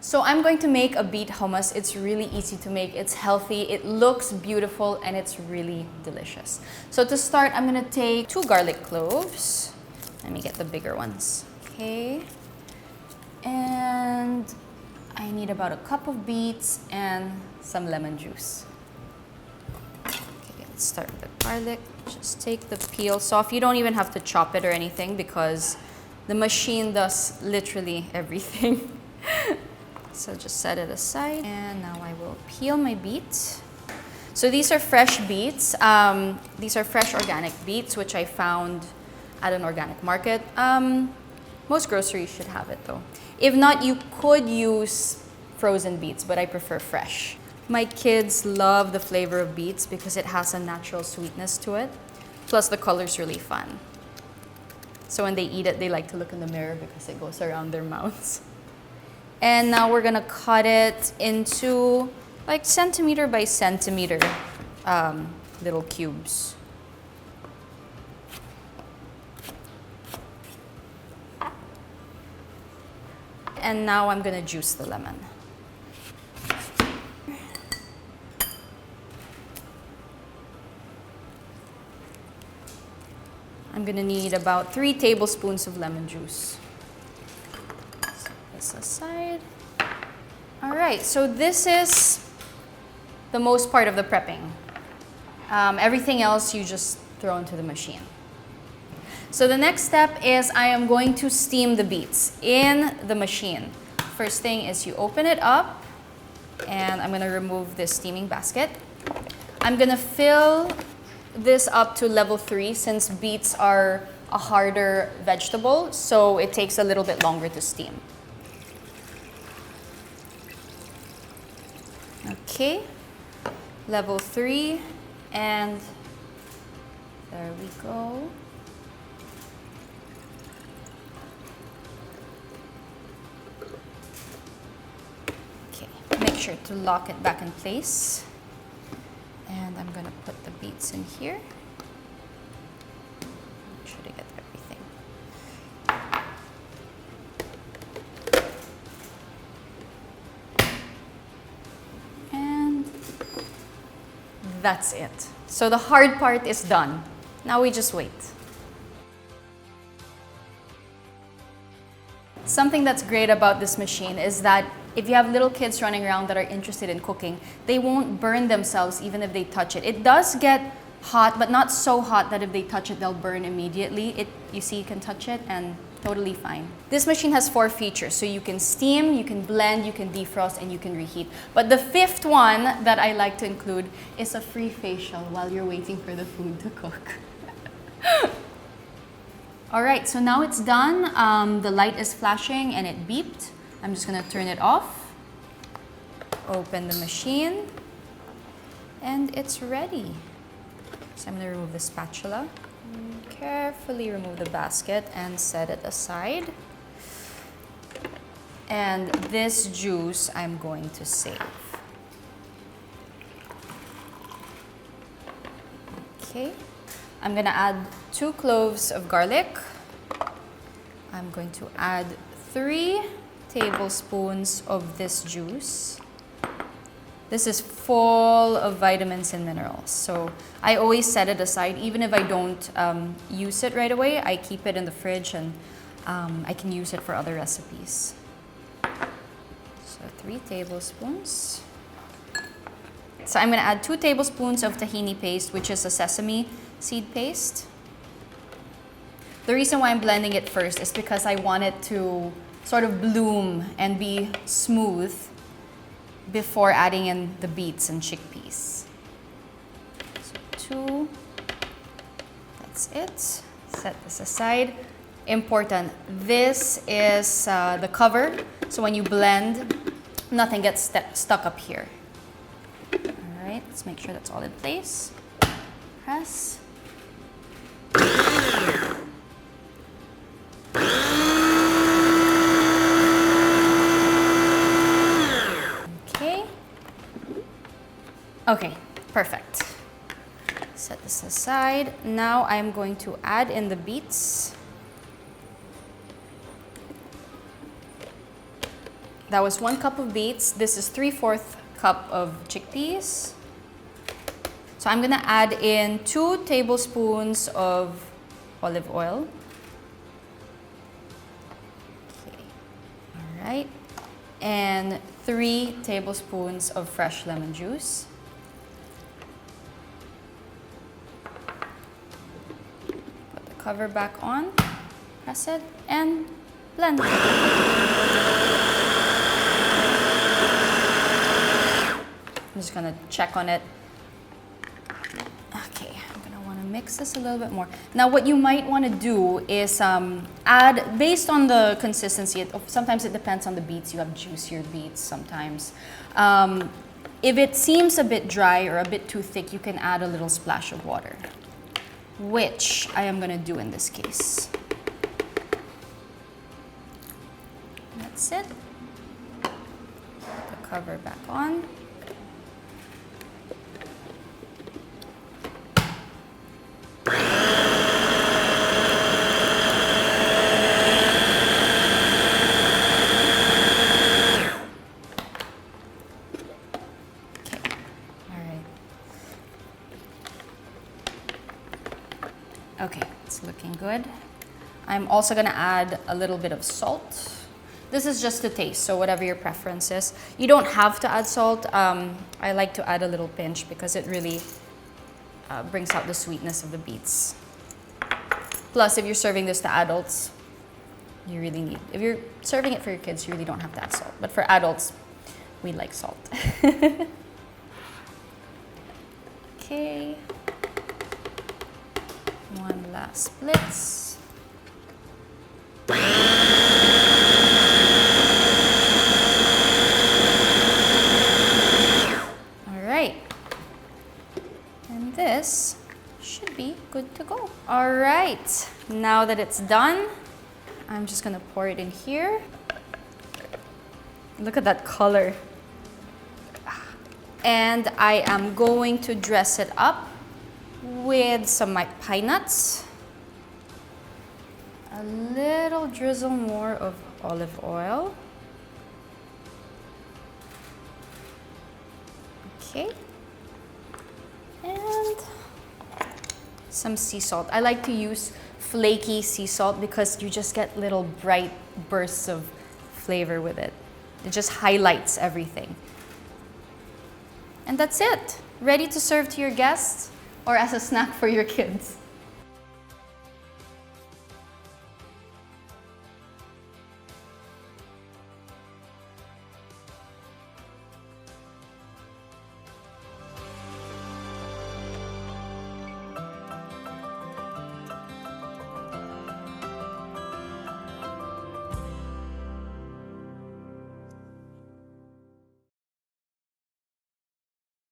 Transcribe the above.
So I'm going to make a beet hummus. It's really easy to make, it's healthy, it looks beautiful, and it's really delicious. So to start, I'm gonna take 2 garlic cloves. Let me get the bigger ones. Okay. And I need about a cup of beets and some lemon juice. Okay, let's start with the garlic. Just take the peels off. You don't even have to chop it or anything because the machine does literally everything. So just set it aside. And now I will peel my beets. So these are fresh beets. These are fresh organic beets, which I found at an organic market. Most groceries should have it though. If not, you could use frozen beets, but I prefer fresh. My kids love the flavor of beets because it has a natural sweetness to it. Plus the color's really fun. So when they eat it, they like to look in the mirror because it goes around their mouths. And now we're gonna cut it into like centimeter by centimeter little cubes. And now I'm gonna juice the lemon. I'm gonna need about 3 tablespoons of lemon juice. Set this aside. All right, so this is the most part of the prepping. Everything else you just throw into the machine. So the next step is I am going to steam the beets in the machine. First thing is you open it up, and I'm gonna remove this steaming basket. I'm gonna fill this up to level 3 since beets are a harder vegetable, so it takes a little bit longer to steam. Okay, level 3, and there we go. Okay, make sure to lock it back in place. And I'm gonna put the beets in here. Make sure to get everything. And that's it. So the hard part is done. Now we just wait. Something that's great about this machine is that if you have little kids running around that are interested in cooking, they won't burn themselves even if they touch it. It does get hot, but not so hot that if they touch it, they'll burn immediately. You see, you can touch it and totally fine. This machine has 4 features. So you can steam, you can blend, you can defrost, and you can reheat. But the 5th one that I like to include is a free facial while you're waiting for the food to cook. All right, so now it's done. The light is flashing and it beeped. I'm just gonna turn it off, open the machine, and it's ready. So I'm gonna remove the spatula, carefully remove the basket and set it aside. And this juice I'm going to save. Okay, I'm gonna add 2 cloves of garlic. I'm going to add 3 tablespoons of this juice. This is full of vitamins and minerals. So I always set it aside. Even if I don't use it right away, I keep it in the fridge and I can use it for other recipes. So 3 tablespoons. So I'm gonna add 2 tablespoons of tahini paste, which is a sesame seed paste. The reason why I'm blending it first is because I want it to sort of bloom and be smooth before adding in the beets and chickpeas. So 2, that's it. Set this aside. Important, this is the cover, so when you blend, nothing gets stuck up here. All right, let's make sure that's all in place. Press. Okay, perfect. Set this aside. Now I'm going to add in the beets. that was 1 cup of beets. This is 3/4 cup of chickpeas. So I'm gonna add in 2 tablespoons of olive oil. Okay, all right. And 3 tablespoons of fresh lemon juice. Put the cover back on, press it, and blend. I'm just gonna check on it. Okay, I'm gonna wanna mix this a little bit more. Now what you might wanna do is add, based on the consistency, sometimes it depends on the beets, you have juicier beets sometimes. If it seems a bit dry or a bit too thick, you can add a little splash of water, which I am gonna do in this case. That's it. Put the cover back on. Okay, it's looking good. I'm also gonna add a little bit of salt. This is just to taste, so whatever your preference is. You don't have to add salt. I like to add a little pinch because it really brings out the sweetness of the beets. Plus, if you're serving this to adults, you really need, if you're serving it for your kids, you really don't have to add salt. But for adults, we like salt. Okay. One last split. All right. And this should be good to go. All right. Now that it's done, I'm just gonna pour it in here. Look at that color. And I am going to dress it up with some pine nuts, a little drizzle more of olive oil. Okay. And some sea salt. I like to use flaky sea salt because you just get little bright bursts of flavor with it. It just highlights everything. And that's it. Ready to serve to your guests or as a snack for your kids.